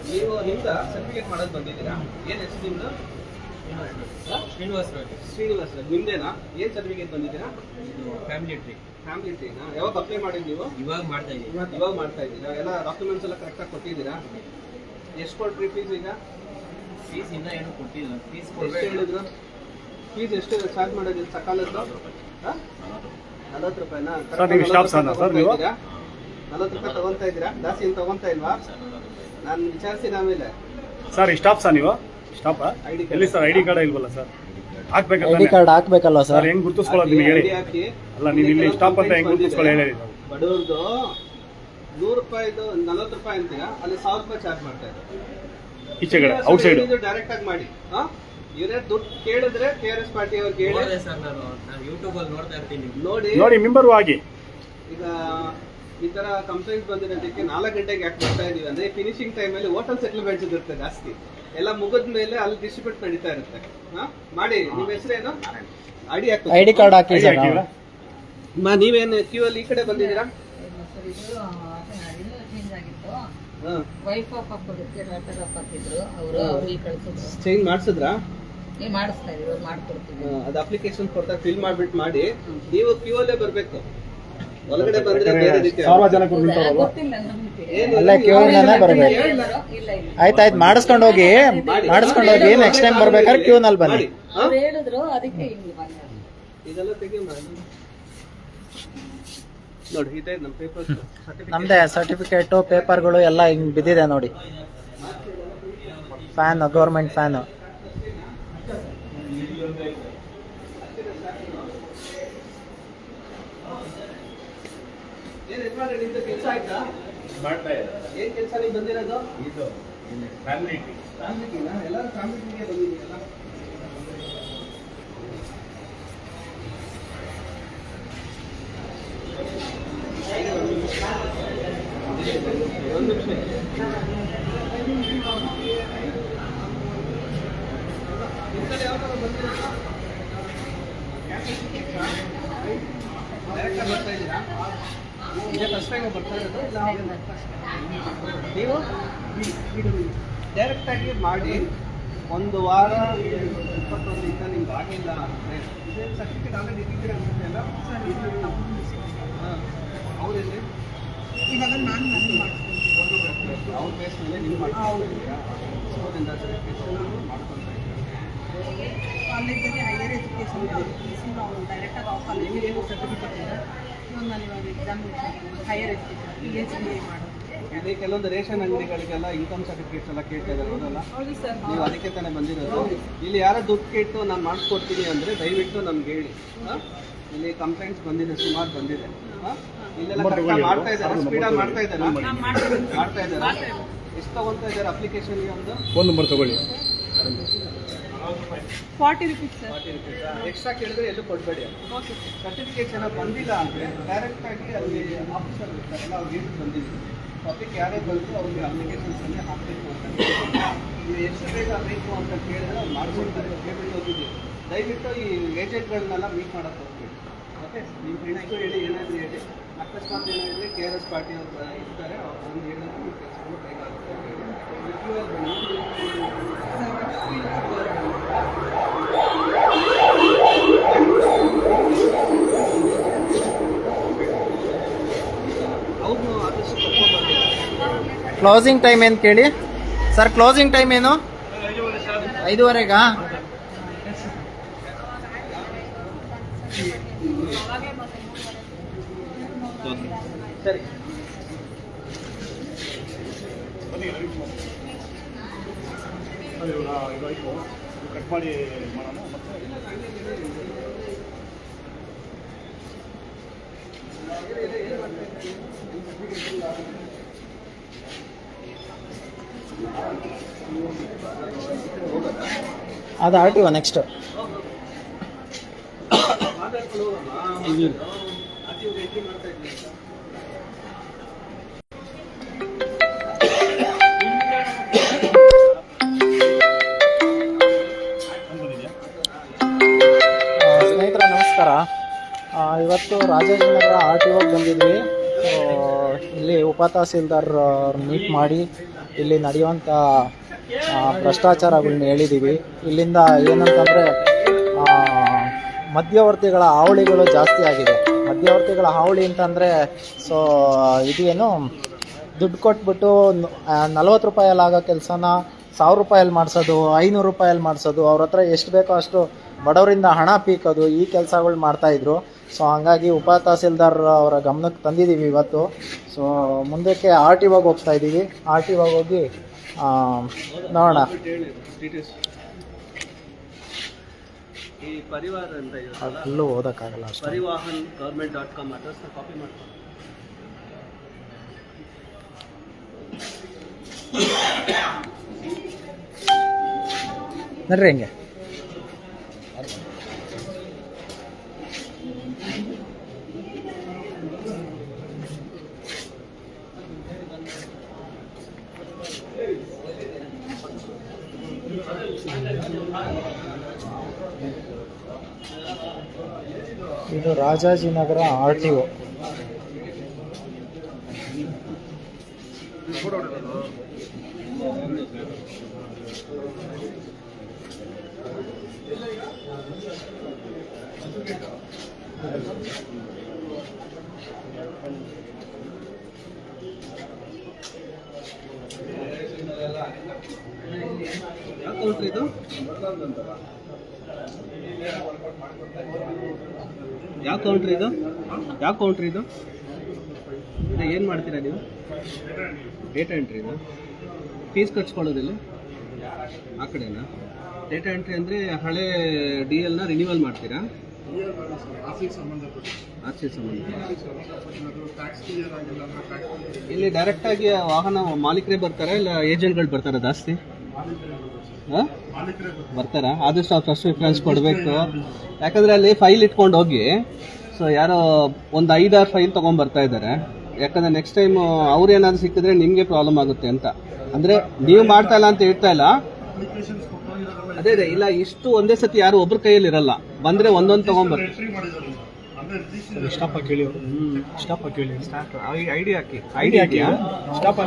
ನೀವು ನಿಮ್ದ ಸರ್ಟಿಫಿಕೇಟ್ ಮಾಡೋದು ಬಂದಿದ್ದೀರಾ? ಏನ್ ಹೆಸರು ನಿಮ್ದು? ಶ್ರೀನಿವಾಸ್. ನಿಮ್ದೇನಾ? ಏನ್ ಸರ್ಟಿಫಿಕೇಟ್ ಬಂದಿದ್ದೀರಾ? Family tree. ಫ್ಯಾಮಿಲಿ ಟ್ರೀನಾ? ಯಾವಾಗ ಅಪ್ಲೈ ಮಾಡಿದ್ ನೀವು? ಇವಾಗ ಮಾಡ್ತಾ ಇದ್ದೀವಿ. ಇವಾಗ ಮಾಡ್ತಾ ಇದ್ದೀರಾ? ಎಲ್ಲ ಡಾಕ್ಯುಮೆಂಟ್ಸ್ ಎಲ್ಲ ಕರೆಕ್ಟಾಗಿ ಕೊಟ್ಟಿದ್ದೀರಾ? ಎಷ್ಟು ಕೊಟ್ರಿ ಫೀಸ್ ಈಗ? ಫೀಸ್ ಇನ್ನೂ ಏನು ಕೊಟ್ಟಿಲ್ಲ. ಫೀಸ್ ಎಷ್ಟು ಹೇಳಿದ್ರು? ಫೀಸ್ ಎಷ್ಟು ಚಾರ್ಜ್ ಮಾಡೋದು ಸಕಾಲದ್ದು? 40 ರೂಪಾಯಿನಾ? ಸರ್, ನೀವು ಸ್ಟಾಫ್ ಸರ್ ನೀವು? 40 ರೂಪಾಯಿ ತಗೊಂತಾ ಇದ್ದೀರಾ? ಜಾಸ್ತಿ ಏನು ತಗೊಂತಾ ಇಲ್ವಾ? ನಾನು ವಿಚಾರಿಸಿದ ಆಮೇಲೆ. ಸರ್ ಈ ಸ್ಟಾಫ್ ಸರ್ ನೀವು? ಸ್ಟಾಫ್ ಎಲ್ಲಿ ಸರ್? ID ಕಾರ್ಡ್ ಇಲ್ವಲ್ಲ ಸರ್? ಹಾಕ್ಬೇಕಲ್ಲ ID ಕಾರ್ಡ್ ಹಾಕ್ಬೇಕಲ್ಲ ಸರ್? ಸರ್ ಹೆಂಗ್ ಗುರ್ತಿಸ್ಕೊಳ್ಳೋದು ನಿಮ್ಗೆ ಹೇಳಿ? ಹಾಕಿ. ಅಲ್ಲ ನೀವು ಇಲ್ಲಿ ಸ್ಟಾಪ್ ಅಂತ ಹೆಂಗ್ ಗುರ್ತಿಸ್ಕೊಳ್ಳಿ ಹೇಳಿ? ಬಡವ್ರದ್ದು 100 ರೂಪಾಯಿದು 40 ರೂಪಾಯಿ ಅಂತೀರಾ, ಅಲ್ಲಿ 1000 ರೂಪಾಯಿ ಚಾರ್ಜ್ ಮಾಡ್ತಾ ಇದ್ದಾರೆ. ಈಚೆ ಕಡೆ ಔಟ್ ಸೈಡ್ ಡೈರೆಕ್ಟ್ ಆಗಿ ಮಾಡಿ. ಇವರೇ ದುಡ್ಡು ಕೇಳಿದ್ರೆ KRS ಪಾರ್ಟಿ ಅವ್ರಿಗೆ ನೋಡಿದೆ ಹೇಳಿ ಸರ್, ನಾನು ಯೂಟ್ಯೂಬಲ್ಲಿ ನೋಡ್ತಾ ಇರ್ತೀನಿ. ನೋಡಿ ಮೆಂಬರ್ ಆಗಿ. ಈಗ ಈ ತರ ಕಂಪ್ಲೇಂಟ್ ಬಂದಿರೋದಕ್ಕೆ 4 ಗಂಟೆಗೆ ಯಾಕೆ ಬರ್ತಾ ಇದೀವಿ ಅಂದ್ರೆ ಫಿನಿಶಿಂಗ್ ಟೈಮ್ ಅಲ್ಲಿ ಹೋಟೆಲ್ ಸೆಟಲ್ಮೆಂಟ್ಸ್ ಇರುತ್ತೆ ಜಾಸ್ತಿ. ಎಲ್ಲ ಮುಗಿದ ಮೇಲೆ ಅಲ್ಲಿ ಡಿಸ್ಟ್ರಿಬ್ಯೂಟ್ ನಡೀತಾ ಇರುತ್ತೆ. ಮಾಡಿ. ನಿಮ್ಮ ಹೆಸರೇನು? ID ಕಾರ್ಡ್ ಹಾಕಿ ಸರ್. ನೀವೇನು ಕ್ಯೂ ಅಲ್ಲಿ ಈ ಕಡೆ ಬಂದಿದ್ದೀರಾ? ವೈಫ್ ಆಫ್ ಹಾಕೋದಕ್ಕೆ ಡಾಕ್ಟರ್ ಆಫ್ ಹಾಕಿದ್ರು ಅವರು, ಅವ್ರಿಗೆ ಕಳ್ಸಿದ್ರು. ಚೇಂಜ್ ಮಾಡಿಸಿದ್ರಾ? ಮಾಡಿಸ್ತಾ ಇದ್ರು, ಅವ್ರು ಮಾಡ್ಕೊಡ್ತೀವಿ. ಅದು ಅಪ್ಲಿಕೇಶನ್ ಕೊಡ್ತಾ ಫಿಲ್ ಮಾಡ್ಬಿಟ್ಟು ಮಾಡಿ. ನೀವು ಕ್ಯೂ ಅಲ್ಲೇ ಬರ್ಬೇಕು, ಒಳಗಡೆ ಬಂದ್ರೆ ಬೇರೆ ರೀತಿ ಸಾರ್ವಜನಿಕರು ನಿಂತವಲ್ಲ. ಗೊತ್ತಿಲ್ಲ ನಮ್ಗೆ. ಏನು ಅಲ್ಲೇ ಕ್ಯೂ ಇಂದಾನೆ ಬರ್ಬೇಕು. ಇಲ್ಲ ಇಲ್ಲ. ಆಯ್ತಾಯ್ತು, ಮಾಡಿಸ್ಕೊಂಡು ಹೋಗಿ. ನೆಕ್ಸ್ಟ್ ಟೈಮ್ ಬರ್ಬೇಕಾದ್ರೆ ಕ್ಯೂನಲ್ಲಿ ಬನ್ನಿ. ಮಾಡಿ. ಅವ್ರು ಹೇಳಿದ್ರು, ಅದಕ್ಕೆ ಹಿಂಗೆ ಬಂದೆ. ಇದೆಲ್ಲ ತೆಗಿ ಮಾಡಿ ನೋಡಿ. ಇದೆ ನಮ್ಮ ಪೇಪರ್ ನಮ್ದೇ ಸರ್ಟಿಫಿಕೇಟು ಪೇಪರ್ಗಳು ಎಲ್ಲ ಹಿಂಗ್ ಬಿದ್ದಿದೆ ನೋಡಿ. Fan, government fan. ನಿಮ್ದು ಕೆಲಸ ಆಯ್ತಾ? ಏನ್ ಕೆಲಸ ನೀವು ಬಂದಿರೋದು? ಫ್ಯಾಮಿಲಿ ಎಲ್ಲರೂ ಫ್ಯಾಮಿಲಿಗೆ ಬಂದಿದ್ದೀರಲ್ಲ. ಒಂದು ನಿಮಿಷ. ಈ ಕಡೆ ಯಾವ ಥರ ಬಂದಿರೋದು? ಡೈರೆಕ್ಟಾಗಿ ಬರ್ತಾ ಇದ್ದೀರಾ? ಇದೇ ಫಸ್ಟ್ ಟೈಮ್ ಬರ್ತಾ ಇರೋದು? ಇಲ್ಲ ನೀವು ಡೈರೆಕ್ಟಾಗಿ ಮಾಡಿ ಒಂದು ವಾರ 21 ನಿಮ್ಗೆ ಆಗಿಲ್ಲ ಅಂದರೆ ಸರ್ಟಿಫಿಕೇಟ್ ಆಲ್ರೆಡಿ ಇಟ್ಟಿದ್ದೀರಾ ಅನ್ಸುತ್ತೆ ಅಲ್ಲ? ಹಾಂ, ಹೌದಿಲ್ಲ ಇವಾಗ ನಾನು ಅವ್ರ ಬೇಸ್ ಮೇಲೆ ನೀವು ಮಾಡ್ಕೊಂಡಿದ್ದೀರಾ? ಸ್ಕೂಲಿಂದ ಸರ್ಟಿಫಿಕೇಟ್ ಮಾಡ್ಕೊಳ್ತಾ ಇದ್ದೀರಾ? ಕಾಲೇಜಲ್ಲಿ ಹೈಯರ್ ಎಜುಕೇಷನ್ ನಾವು ಡೈರೆಕ್ಟಾಗಿ ಆ ಕಾಲೇಜಿಗೆ ಏನು ಸರ್ಟಿಫಿಕೇಟ್ ಇದೆ? ನಾನು ಇವಾಗ ಎಕ್ಸಾಮಿನೇಷನ್ ಹೈಯರ್ ಎಜುಕೇಷನ್ PhD ಮಾಡೋದು. ಇಲ್ಲಿ ಕೆಲವೊಂದು ರೇಷನ್ ಅಂಗಡಿಗಳಿಗೆಲ್ಲ ಇನ್ಕಮ್ ಸರ್ಟಿಫಿಕೇಟ್ಸ್ ಎಲ್ಲ ಕೇಳ್ತಾ ಇದ್ದಾರೆ, ಹೌದಲ್ಲ? ಹೌದು ಸರ್. ನೀವು ಅದಕ್ಕೆ ತಾನೇ ಬಂದಿರೋದು. ಇಲ್ಲಿ ಯಾರೋ ದುಡ್ಡು ಕೇಟ್ಟು ನಾನು ಮಾಡಿಸ್ಕೊಡ್ತೀನಿ ಅಂದರೆ ದಯವಿಟ್ಟು ನಮ್ಗೆ ಹೇಳಿ. ಇಲ್ಲಿ ಕಂಪ್ಲೇಂಟ್ಸ್ ಬಂದಿದೆ, ಸುಮಾರು ಬಂದಿದೆ. ಇಲ್ಲೆಲ್ಲ ಕರೆಕ್ಟಾಗಿ ಮಾಡ್ತಾ ಇದ್ದಾರೆ, ಸ್ಪೀಡಾಗಿ ಮಾಡ್ತಾ ಇದ್ದಾರೆ. ಎಷ್ಟು ತಗೊಳ್ತಾ ಇದ್ದಾರೆ ಅಪ್ಲಿಕೇಶನ್ಗೆ? ಫೋನ್ ನಂಬರ್ ತಗೊಳ್ಳಿ. 40 rupees ಸರ್. 40 rupees. ಎಕ್ಸ್ಟ್ರಾ ಕೇಳಿದ್ರೆ ಎಲ್ಲೂ ಕೊಡಬೇಡಿ. ಸರ್ಟಿಫಿಕೇಟ್ಸ್ ಏನೋ ಬಂದಿಲ್ಲ ಅಂದರೆ ಡೈರೆಕ್ಟಾಗಿ ಅಲ್ಲಿ ಆಫೀಸರ್ ಇರ್ತಾರಲ್ಲ ಅವ್ರಿಗೆ ಏನು ಬಂದಿದೆ ಪಬ್ಲಿಕ್ ಯಾರೇ ಬಂದರೂ ಅವ್ರಿಗೆ ಅಪ್ಲಿಕೇಶನ್ಸಲ್ಲಿ ಹಾಕಬೇಕು ಅಂತ ನೀವು ಎಷ್ಟು ಬೇಗ ಬೇಕು ಅಂತ ಕೇಳಿದ್ರೆ ಅವ್ರು ಮಾಡಿಕೊಡ್ತಾರೆ. ಕೇಳ್ಬಿಟ್ಟು ಹೋಗಿದ್ದೀವಿ. ದಯವಿಟ್ಟು ಈ ಏಜೆಂಟ್ಗಳನ್ನೆಲ್ಲ ಮೀಟ್ ಮಾಡೋಕ್ಕೆ ಹೋಗ್ಬೇಕು. ಓಕೆ, ನಿಮ್ಮ ಫ್ರೆಂಡ್ಸ್ಗೂ ಹೇಳಿ, ಏನಾದರೂ ಹೇಳಿ. ಅಕಸ್ಮಾತ್ ಏನಾದರೆ KRS ಪಾರ್ಟಿ ಅವ್ರು ಇರ್ತಾರೆ, ಅವ್ರು ಹೇಳಿದ್ರೆ ನೀವು ಕೆಲಸಗಳು ಬೇಗ ಆಗುತ್ತೆ ಅಂತ ಹೇಳಿ. ಅವ್ರನ್ನೂ ಆದಷ್ಟು ಕರ್ಕೊಂಡ್ಬರ್ಬೇಕು. ಕ್ಲೋಸಿಂಗ್ ಟೈಮ್ ಏನು ಕೇಳಿ ಸರ್? ಕ್ಲೋಸಿಂಗ್ ಟೈಮ್ ಏನು? 5:30ಗಾ? ಸರಿ. ಇದಾಯಿತು, ಕಟ್ ಮಾಡಿ ಮಾಡೋಣ ಮತ್ತೆ. ಅದು RTO ನೆಕ್ಸ್ಟ್. ಮಾತಾಡ್ಕೊಂಡು ಹೋಗೋಣ. ಎಂಟ್ರಿ ಮಾಡ್ತಾ ಇದ್ದೀನಿ. ಸ್ನೇಹಿತರೆ ನಮಸ್ಕಾರ. ಇವತ್ತು ರಾಜಾಜಿನಗರ RTOಗೆ ಬಂದಿದ್ವಿ. ಇಲ್ಲಿ ಉಪತಹಸೀಲ್ದಾರ್ ಮೀಟ್ ಮಾಡಿ ಇಲ್ಲಿ ನಡೆಯುವಂಥ ಭ್ರಷ್ಟಾಚಾರಗಳನ್ನ ಹೇಳಿದ್ದೀವಿ. ಇಲ್ಲಿಂದ ಏನಂತಂದರೆ ಮಧ್ಯವರ್ತಿಗಳ ಹಾವಳಿಗಳು ಜಾಸ್ತಿ ಆಗಿದೆ. ಮಧ್ಯವರ್ತಿಗಳ ಹಾವಳಿ ಅಂತಂದರೆ ಸೊ ಇದೇನು ದುಡ್ಡು ಕೊಟ್ಬಿಟ್ಟು 40 ರೂಪಾಯಲ್ಲಿ ಆಗೋ ಕೆಲಸನ 1000 ರೂಪಾಯಲ್ಲಿ ಮಾಡಿಸೋದು, 500 ರೂಪಾಯಲ್ಲಿ ಮಾಡಿಸೋದು, ಅವ್ರ ಹತ್ರ ಎಷ್ಟು ಬೇಕೋ ಅಷ್ಟು ಬಡವರಿಂದ ಹಣ ಪೀಕೋದು, ಈ ಕೆಲಸಗಳು ಮಾಡ್ತಾಯಿದ್ರು. ಸೊ ಹಂಗಾಗಿ ಉಪತಹಸೀಲ್ದಾರ್ ಅವರ ಗಮನಕ್ಕೆ ತಂದಿದ್ದೀವಿ ಇವತ್ತು. ಸೊ ಮುಂದಕ್ಕೆ RTOಗೆ ಹೋಗ್ತಾ ಇದ್ದೀವಿ. RTOಗೆ ಹೋಗಿ ನೋಡೋಣ. ಈ ಪರಿವಾರ ಅಂತ ಇರುತ್ತಲ್ಲ, ಅಲ್ಲೂ ಓದೋಕ್ಕಾಗಲ್ಲ ಅಷ್ಟು. ಪರಿವಾಹನ್ government.com ಅಡ್ರೆಸ್ನ ಕಾಪಿ ಮಾಡ್ಕೊಂಡು ನಡ್ರಿ ಹಿಂಗೆ. ಇದು ರಾಜಾಜಿನಗರ RTO. ಯಾವ ಕೌಂಟ್ರ್ ಇದು? ಯಾವ ಕೌಂಟ್ರ್ ಇದು? ಯಾವ ಕೌಂಟ್ರ್ ಇದು? ಏನು ಮಾಡ್ತೀರಾ ನೀವು? ಡೇಟಾ ಎಂಟ್ರಿ ಇದು. ಫೀಸ್ ಕಟ್ಸ್ಕೊಳ್ಳೋದಿಲ್ಲ ಆ ಕಡೆನಾ? ಡೇಟಾ ಎಂಟ್ರಿ ಅಂದರೆ ಹಳೆ DLನ ರಿನ್ಯೂವಲ್ ಮಾಡ್ತೀರಾ? ಆರ್ಸಿ ಸಂಬಂಧ. ಇಲ್ಲಿ ಡೈರೆಕ್ಟಾಗಿ ವಾಹನ ಮಾಲೀಕರೇ ಬರ್ತಾರಾ ಇಲ್ಲ ಏಜೆಂಟ್ಗಳು ಬರ್ತಾರಾ ಜಾಸ್ತಿ? ಬರ್ತಾರಾ? ಆದಷ್ಟು ಅವ್ರು ಫಸ್ಟ್ ಪ್ರಿಫರೆನ್ಸ್ ಕೊಡಬೇಕು. ಯಾಕಂದರೆ ಅಲ್ಲಿ ಫೈಲ್ ಇಟ್ಕೊಂಡು ಹೋಗಿ, ಸೊ ಯಾರೋ ಒಂದು 5-6 ಫೈಲ್ ತೊಗೊಂಡ್ಬರ್ತಾ ಇದ್ದಾರೆ. ಯಾಕಂದರೆ ನೆಕ್ಸ್ಟ್ ಟೈಮ್ ಅವ್ರು ಏನಾದರೂ ಸಿಕ್ಕಿದ್ರೆ ನಿಮಗೆ ಪ್ರಾಬ್ಲಮ್ ಆಗುತ್ತೆ ಅಂತ. ಅಂದರೆ ನೀವು ಮಾಡ್ತಾ ಇಲ್ಲ ಅಂತ ಹೇಳ್ತಾ ಇಲ್ಲ, ಅದೇ ಇಲ್ಲ, ಇಷ್ಟು ಒಂದೇ ಸತಿ ಯಾರು ಒಬ್ಬರ ಕೈಯಲ್ಲಿ ಇರಲ್ಲ. ಬಂದರೆ ಒಂದೊಂದು ತೊಗೊಂಡ್ಬರ್ತಾರೆ. ಸ್ಟಾಪ್ ಕೇಳಿ ಅವರು ಸ್ಟಾಪ್ ಕೇಳಿ ಐಡಿ ಹಾಕಿ ಐಡಿ ಹಾಕಿ ಸ್ಟಾಪ್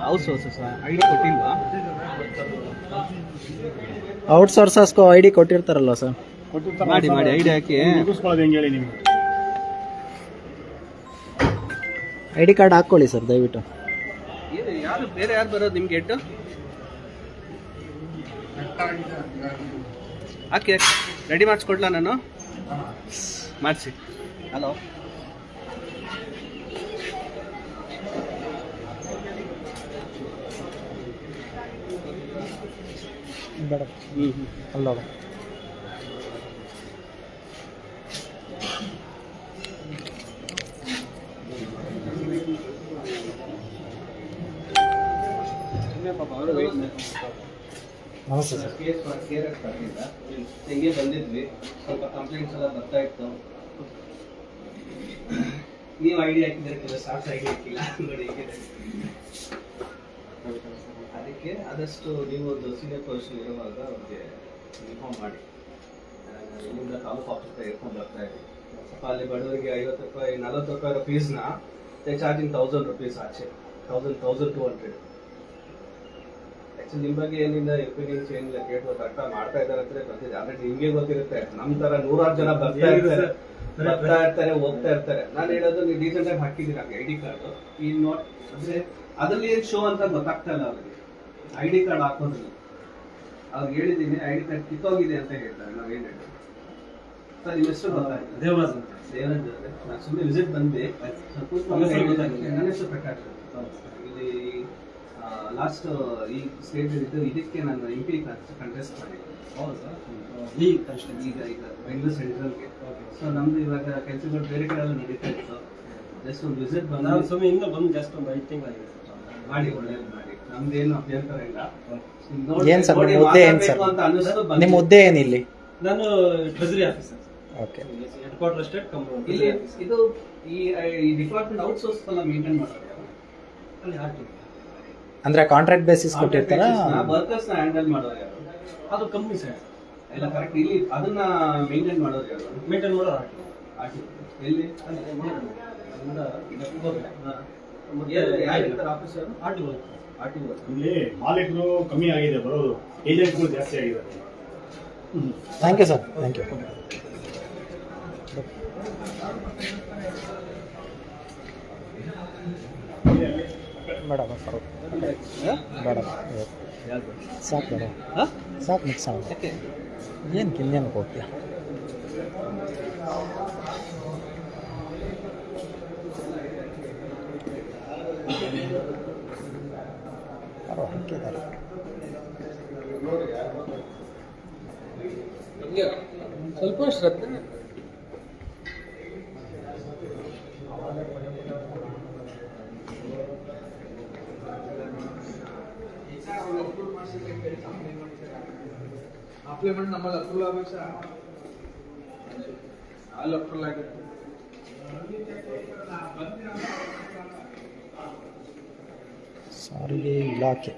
ಹೌಸ್ ಸರ್ ಐಡಿ ಕೊಟ್ಟಿಲ್ವಾ? ಔಟ್ಸೋರ್ಸಸ್ಗೂ ಐ ಡಿ ಕೊಟ್ಟಿರ್ತಾರಲ್ಲ ಸರ್. ಮಾಡಿ ಐಡಿ ಹಾಕಿ. ಮುಗಿಸ್ಕೊಳ್ಳೋದು ಹೆಂಗೆ ಹೇಳಿ ನಿಮಗೆ? ಐ ಡಿ ಕಾರ್ಡ್ ಹಾಕ್ಕೊಳ್ಳಿ ಸರ್ ದಯವಿಟ್ಟು. ಯಾರು ಬೇರೆ ಯಾರು ಬರೋದು ನಿಮ್ಗೆ ಎಟ್ಟು ಹಾಕಿ ರೆಡಿ ಮಾಡಿಸ್ಕೊಡ್ಲಾ ನಾನು? ಮಾಡಿಸಿ. ಹಲೋ ಬೇಡ ಅಲ್ಲ ನಮಸ್ತೆ ಸರ್. ಹಿಂಗೆ ಬಂದಿದ್ವಿ, ಸ್ವಲ್ಪ ಕಂಪ್ಲೇಂಟ್ಸ್ ಎಲ್ಲ ಬರ್ತಾ ಇತ್ತು. ನೀವು ಐಡಿ ಹಾಕಿದ್ರೆ ಕೆಲವು ಸ್ಟಾಫ್ಸ್ ಐಡಿ ಹಾಕಿಲ್ಲ ನೋಡಿ ಹೇಗಿದೆ. ಅದಕ್ಕೆ ಆದಷ್ಟು ನೀವು ಒಂದು ಸೀನಿಯರ್ ಪೊಸಿಷನ್ ಇರುವಾಗ ಅವ್ರಿಗೆ ಇನ್ಫಾರ್ಮ್ ಮಾಡಿ. ಇಲ್ಲಿಂದ ತಾಲೂಕು ಆಫೀಸ್ ಇಟ್ಕೊಂಡು ಬರ್ತಾ ಇದ್ವಿ. ಸ್ವಲ್ಪ ಅಲ್ಲಿ ಬಡವರಿಗೆ 50 ರೂಪಾಯಿ 40 ರೂಪಾಯಿ ಫೀಸ್ನ ಚಾರ್ಜಿಂಗ್ 1000 rupees ಆಚೆ 1200. ಆಕ್ಚುಲಿ ನಿಮ್ಮ ಬಗ್ಗೆ ಏನಿಲ್ಲ ಎಕ್ಸ್ಪೀರಿಯನ್ಸ್ ಏನಿಲ್ಲ ಕೇಳ್ಬೋದು, ಕರೆಕ್ಟಾಗಿ ಮಾಡ್ತಾ ಇದ್ದಾರೆ ಅಂತ ಬಂದಿದೆ. ಆಲ್ರೆಡಿ ನಿಮಗೆ ಗೊತ್ತಿರುತ್ತೆ, ನಮ್ಮ ಥರ 100 ಜನ ಬರ್ತಾ ಇರ್ತಾರೆ ಹೋಗ್ತಾ ಇರ್ತಾರೆ. ನಾನು ಹೇಳೋದು ನೀವು ಡೀಸೆಂಟ್ ಆಗಿ ಹಾಕಿದ್ದೀರಾ ಐಡಿ ಕಾರ್ಡ್, ಈ ನೋಟ್ ಅಂದ್ರೆ ಅದ್ರಲ್ಲಿ ಏನು ಶೋ ಅಂತ ಗೊತ್ತಾಗ್ತಾ ಇಲ್ಲ ಅವ್ರಿಗೆ. ಐಡಿ ಕಾರ್ಡ್ ಹಾಕೋದಿಲ್ಲ. ಅವ್ರಿಗೆ ಹೇಳಿದ್ದೀನಿ ಐಡಿ ಕಾರ್ಡ್ ಕಿತ್ತೋಗಿದೆ ಅಂತ ಹೇಳ್ತಾರೆ. ನಾವೇನು ಹೇಳಿ ಸರ್ ನಿಮ್ಮ ಹೆಸರು ಗೊತ್ತಾಯ್ತು? ದೇವರಾಜ್ ಜೊತೆ ನಾನು ಸುಮ್ಮನೆ ವಿಸಿಟ್ ಬಂದೆ. ನನ್ನ ಹೆಸರು ಪ್ರಕಾಶ್. ಇಲ್ಲಿ ಲಾಸ್ಟ್ ಈ ಸ್ಟೇಟ್ ಇದ್ದು ಇದಕ್ಕೆ ನಾನು MP ಕಂಟೆಸ್ಟ್ ಮಾಡಿದ್ದೆ. ಈಗ ಬೆಂಗಳೂರು ಸೆಂಟ್ರಲ್ಗೆ. ಸೊ ನಮ್ದು ಇವಾಗ ಕೆಲಸಗಳು ಬೇರೆ ಕಡೆ ಎಲ್ಲ ನಡೀತಾ ಇತ್ತು. ಜಸ್ಟ್ ಒಂದು ವಿಸಿಟ್ ಬಂದು ಇನ್ನೂ ಬಂದು ಜಸ್ಟ್ ಒಂದು 5 ತಿಂಗಳಾಗಿದೆ ಮಾಡಿ ಒಳ್ಳೇದು ಮಾಡಿ. ನಮ್ದೇನು ಅಭ್ಯಂತರ ಇಲ್ಲ. ಏನ್ ಸರ್ ನಿಮ್ಮ ಹುದ್ದೆ ಏನು ಸರ್? ನಿಮ್ಮ ಹುದ್ದೆ ಏನಿಲ್ಲಿ? ನಾನು treasury officer. Okay. Head quarter state company. ಇಲ್ಲಿ ಇದು ಈ ಡಿಪಾರ್ಟ್ಮೆಂಟ್ ಔಟ್ಸೋರ್ಸ್ ಎಲ್ಲ ಮೇಂಟೈನ್ ಮಾಡೋದು ಅಲ್ಲಿ ಆರ್ಟಿ ಅಂದ್ರೆ ಕಾಂಟ್ರಾಕ್ಟ್ ಬೇಸಿಸ್ ಕೊಟ್ಟಿರ್ತಾರ? ವರ್ಕರ್ಸ್ ನ ಹ್ಯಾಂಡಲ್ ಮಾಡೋರು ಯಾರು? ಅದು ಕಂಪ್ನಿ ಸರ್ ಎಲ್ಲ ಕರೆಕ್ಟ್. ಇಲ್ಲಿ ಅದನ್ನ ಮೇಂಟೈನ್ ಮಾಡೋರು ಯಾರು? ಮೇಂಟೈನ್ ಮಾಡೋ ಆರ್ಟಿ ಎಲ್ಲಿ ಆಫೀಸರ್ ಆರ್ಟಿ ಇಲ್ಲಿ ಮಾಲೀಕರು ಕಮ್ಮಿ ಆಗಿದೆ ಬರೋದು, ಏಜೆಂಟ್ಗಳು ಜಾಸ್ತಿ ಆಗಿದ್ದಾರೆ. Thank you sir, thank you. ಬೇಡ ಬೇಡ ಸಾಕು ಬೇಡ ಸಾಕು ಮಿಕ್ಸ್ ಆಗ ಏನು ಕಿನ್ನೇನು ಹೋಗ್ತೀಯ? ಯಾರೋ ಹಾಕಿದ್ದಾರೆ. ಸ್ವಲ್ಪ ಶ್ರದ್ಧೆ ಅಪ್ಲೈ ಮಾಡಿ ನಮ್ಮಲ್ಲಿ ಅಪ್ರೂವಲ್ ಆಗಬೇಕು ಸರ್. ಅಲ್ಲಿ ಅಪ್ರೂವಲ್ ಆಗುತ್ತೆ. ಸಾರಿಗೆ ಇಲಾಖೆ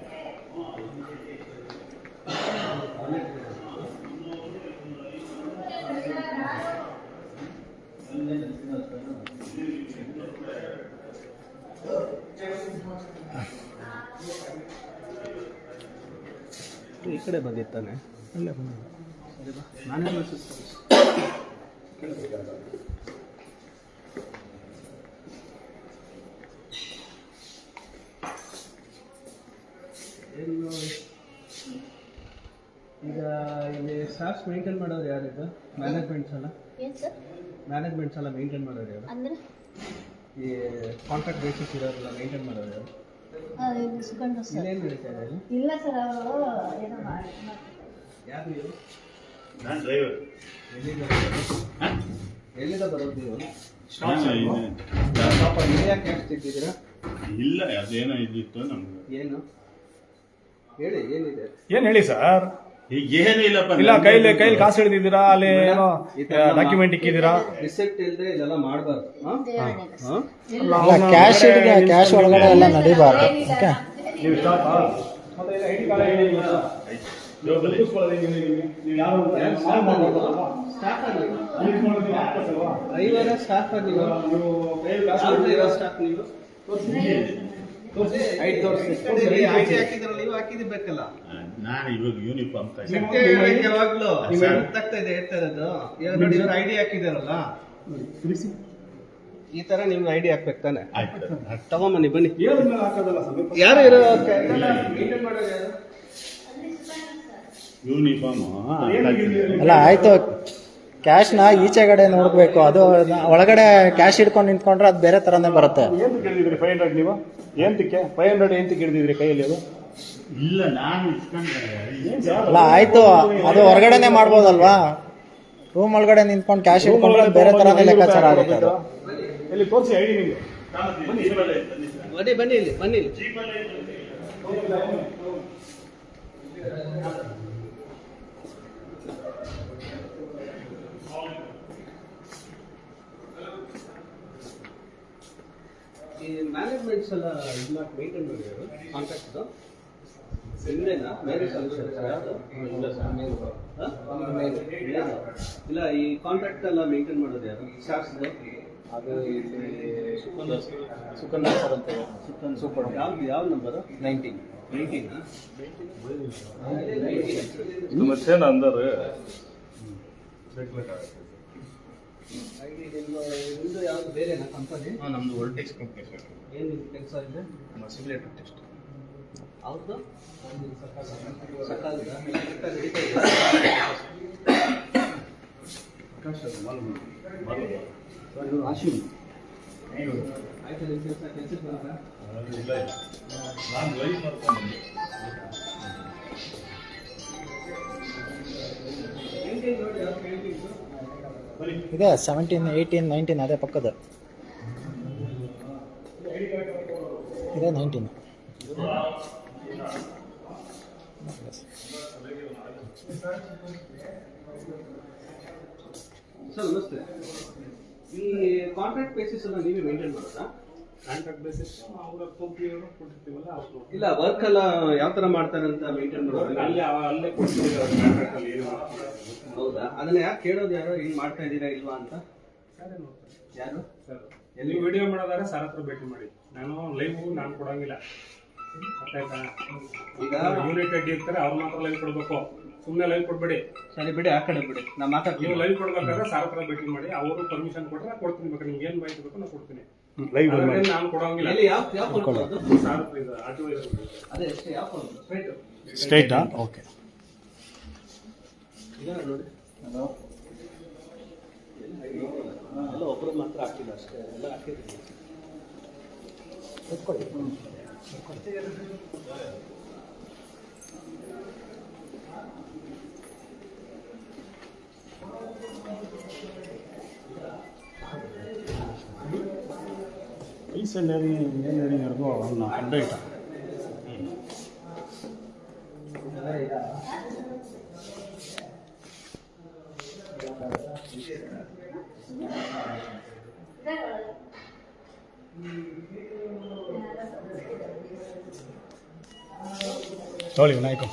ಈ ಕಡೆ ಬಂದಿತ್ತಾನೆ. ಇಲ್ಲೇ ಬಂದಿದೆ. ನಾನೇ ಈಗ ಇಲ್ಲಿ ಸ್ಟಾಫ್ಸ್ ಮೇಂಟೈನ್ ಮಾಡೋರು ಯಾರು? ಈಗ ಮ್ಯಾನೇಜ್ಮೆಂಟ್ಸ್ ಎಲ್ಲ ಮೇಂಟೈನ್ ಮಾಡೋರು ಯಾರು? ಈ ಕಾಂಟ್ರಾಕ್ಟ್ ಬೇಸಿಸ್ ಇರೋರೆಲ್ಲ ಮೇಂಟೈನ್ ಮಾಡೋರು ಯಾರು? ಇಲ್ಲೇನು ನಡೀತಾ ಇದೆ? ಇಲ್ಲ ಸರ್, ಅವರು ಏನೋ ಯಾರು ನೀವು? ನಾನು ಡ್ರೈವರ್. ಎಲ್ಲಿಂದ ಬರೋದು ನೀವು? ಯಾಕೆ ಇಟ್ಟಿದ್ದೀರಾ? ಇಲ್ಲ ಅದೇನೋ ಇದಿತ್ತು ನಮ್ಗೆ. ಏನು ಹೇಳಿ, ಏನಿದೆ? ಏನ್ ಹೇಳಿ ಸರ್? ಈಗ ಏನು ಇಲ್ಲಪ್ಪ. ಇಲ್ಲ ಕೈಲಿ ಕಾಸು ಹಿಡಿದಿದ್ದೀರಾ, ಅಲ್ಲಿ ಏನೋ ಡಾಕ್ಯುಮೆಂಟ್ ಇಕ್ಕಿದ್ದೀರಾ. ರಿಸಿಪ್ಟ್ ಇಲ್ಲದೆ ಇದೆಲ್ಲ ಮಾಡಬಾರ್ದು. ಕ್ಯಾಶ್ ಒಳಗಡೆ ಎಲ್ಲ ನಡಿಬಾರ್ದು. ಓಕೆ, ನೀವು ಸ್ಟಾಪ್ ಜೋಬಲ್ಲಿ ನೀವು ಯಾರು ಸ್ಟಾಫ್ ಡ್ರೈವರ ಸ್ಟಾಫ್ ನೀವು ಸ್ಟಾಫ್ ನೀವು ಐಡಿ ಹಾಕಿದ್ರಲ್ಲ ನೀವು ಹಾಕಿದಿರ್ಬೇಕಲ್ಲ. ನಾನು ಇವಾಗ ಯೂನಿಫಾರ್ಮ್ ಯಾವಾಗ್ಲೂ ಗೊತ್ತಾಗ್ತಾ ಇದೆ ಹೇಳ್ತಾ ಇರೋದು. ಇವಾಗ ನೋಡಿ ಇವ್ರು ಐಡಿ ಹಾಕಿದಾರಲ್ಲ, ಈ ತರ ನೀವು ಐಡಿ ಹಾಕ್ಬೇಕು ತಾನೆ. ತಗೊಂಬನ್ನಿ ಬನ್ನಿ. ಯಾರು ಇರೋ ಮೇಂಟೈನ್ ಮಾಡೋದು ಯಾರು? ಯೂನಿಫಾರ್ಮ್ ಅಲ್ಲ ಆಯ್ತು, ಕ್ಯಾಶ್ನ ಈಚೆಗಡೆ ನೋಡ್ಬೇಕು, ಅದು ಒಳಗಡೆ ಕ್ಯಾಶ್ ಹಿಡ್ಕೊಂಡು ನಿಂತ್ಕೊಂಡ್ರೆ ಅದು ಬೇರೆ ಥರನೇ ಬರುತ್ತೆ. ಏನು ಕೇಳಿದ್ರಿ 500 ನೀವು ಏಂತಕ್ಕೆ 500 ಏಂತಕ್ಕೆ ಹಿಡಿದಿದ್ರಿ ಕೈಯಲ್ಲಿ? ಅದು ಇಲ್ಲ ನಾನು ಅಲ್ಲ ಆಯ್ತು, ಅದು ಹೊರಗಡೆನೆ ಮಾಡ್ಬೋದಲ್ವಾ? ರೂಮ್ ಒಳಗಡೆ ನಿಂತ್ಕೊಂಡು ಕ್ಯಾಶ್ ಹಿಡ್ಕೊಂಡ್ರೆ ಬೇರೆ ಥರನೇ ಲೆಕ್ಕಾಚಾರ ಆಗುತ್ತೆ ಅದು. ಇಲ್ಲಿ ತೋರಿಸಿ ಐಡಿ ನಿಮಗೆ. ಬನ್ನಿ ಬನ್ನಿ ಇಲ್ಲಿ ಬನ್ನಿ ಇಲ್ಲಿ. ಈ ಮ್ಯಾನೇಜ್ಮೆಂಟ್ಸ್ ಎಲ್ಲ ಇದು ಮಾಡಿ ಮೇಂಟೈನ್ ಮಾಡಿದ್ರು ಕಾಂಟ್ರಾಕ್ಟ್ ನಿಮ್ದೇನಾ? ಬೇರೆ ಇಲ್ಲ, ಈ ಕಾಂಟ್ರಾಕ್ಟ್ ಎಲ್ಲ ಮೇಂಟೈನ್ ಮಾಡೋದು ಯಾರು? ಸ್ಟಾಫ್ಸ್ದು ಅದು ಇಲ್ಲಿ ಸುಕನ್ಯಾ ಸರ್ ಅಂತ ಸೂಪರ್. ಯಾವ ನಂಬರು? 19. ಮತ್ತೇನು ಅಂದರು ನಿಮ್ದು ಯಾವ್ದು ಬೇರೆನಾ ಕಂಪನಿ? ನಮ್ದು ವರ್ಟೆಕ್ಸ್ ಕಂಪ್ನಿ ಸರ್. ಏನು ಕೆಲಸ ಇದೆ? Simulator test. ಅವ್ರದ್ದು ಆಯ್ತು. ನಿಮ್ಮ ಕೆಲಸಕ್ಕೆ ಬಂದ ನಾನು ಲೈವ್ ಮಾಡ್ಕೊಂಡು ನೋಡಿ ಯಾವ ಪೇಂಟಿಂಗು ಇದೆ 17, 18, 19 ಅದೇ ಪಕ್ಕದ ಇದೆ 19. ಸರ್ ನಮಸ್ತೆ. ಈ ಕಾಂಟ್ರಾಕ್ಟ್ ಬೇಸಿಸ್ ಎಲ್ಲ ನೀವೇ ಮೇಂಟೈನ್ ಮಾಡೋದಾ? ಕಾಂಟ್ರಾಕ್ಟ್ ಬೇಸಿಸ್ ಅವರ ಕಂಪ್ನಿಯವರು ಕೊಟ್ಟಿರ್ತೀವಲ್ಲ ಅವರು. ಇಲ್ಲ, ವರ್ಕ್ ಎಲ್ಲ ಯಾವ ತರ ಮಾಡ್ತಾರೆ ಅಂತ ಮೇಂಟೈನ್ ಮಾಡೋದು? ಅಲ್ಲೇ ಕೊಡ್ತೀವಿ ಕಾಂಟ್ರಾಕ್ಟ್ ಅಲ್ಲಿ ಏನು ಮಾಡ್ತೀವಿ. ಹೌದಾ? ಅದನ್ನ ಯಾಕೆ ಕೇಳೋದು ಯಾರು? ಹಿಂಗ್ ಮಾಡ್ತಾ ಇದ್ದೀರಾ ಇಲ್ವಾ ಅಂತ? ಯಾರು ಸರ್ ಎಲ್ಲಿ ವಿಡಿಯೋ ಮಾಡೋದಾದ್ರೆ ಸರ್ ಹತ್ರ ಭೇಟಿ ಮಾಡಿ. ನಾನು ಲೈವ್ ನಾನು ಕೊಡಂಗಿಲ್ಲ, ಗೊತ್ತಾಯ್ತಾ? ಈಗ ಯೂನಿಟ್ ಅಡ್ಡಿ ಇರ್ತಾರೆ, ಅವ್ರು ಮಾತ್ರ ಲೈವ್ ಕೊಡ್ಬೇಕು, ಸುಮ್ಮನೆ ಲೈವ್ ಕೊಡ್ಬೇಡಿ. ಸರಿ ಬಿಡಿ, ಆ ಕಡೆ ಬಿಡಿ, ನಾ ನೀವು ಮಾತಾಡ್ತೀವಿ. ಲೈವ್ ಕೊಡ್ಬೇಕಾದ್ರೆ ಸರ್ ಹತ್ರ ಭೇಟಿ ಮಾಡಿ, ಅವರು ಪರ್ಮಿಷನ್ ಕೊಟ್ರೆ ನಾನು ಕೊಡ್ತೀನಿ. ಬೇಕು ನಿಮ್ಗೆ ಏನ್ ಮಾಹಿತಿ ಬೇಕು ನಾನು ಕೊಡ್ತೀನಿ. ನಾನು ಕೊಡಂಗಿಲ್ಲ. ಎಲ್ಲಿ ಯಾವ ಯಾವ ಫೋನ್ ಕೊಡೋದು? ಸರ್ ಹತ್ರ ಇದೆ ಆಟೋ ಇದೆ. ಅದೇ ಎಷ್ಟು ಯಾವ ಫೋನ್? ಸ್ಟ್ರೈಟಾ? ಓಕೆ. ಈಗ ನೋಡಿ, ಎಲ್ಲ ಒಬ್ಬರು ಮಾತ್ರ ಹಾಕಿಲ್ಲ ಅಷ್ಟೇ, ಎಲ್ಲ ಹಾಕಿದ್ದೀನಿ. ಈ ಸ್ಯಾಲರಿ ಏನು ಹಿಡಿದು ಅವನ್ನ ಕಂಡಕ್ಟ ತೊಗೊಳ್ಳಿ ವಿನಾಯಕ.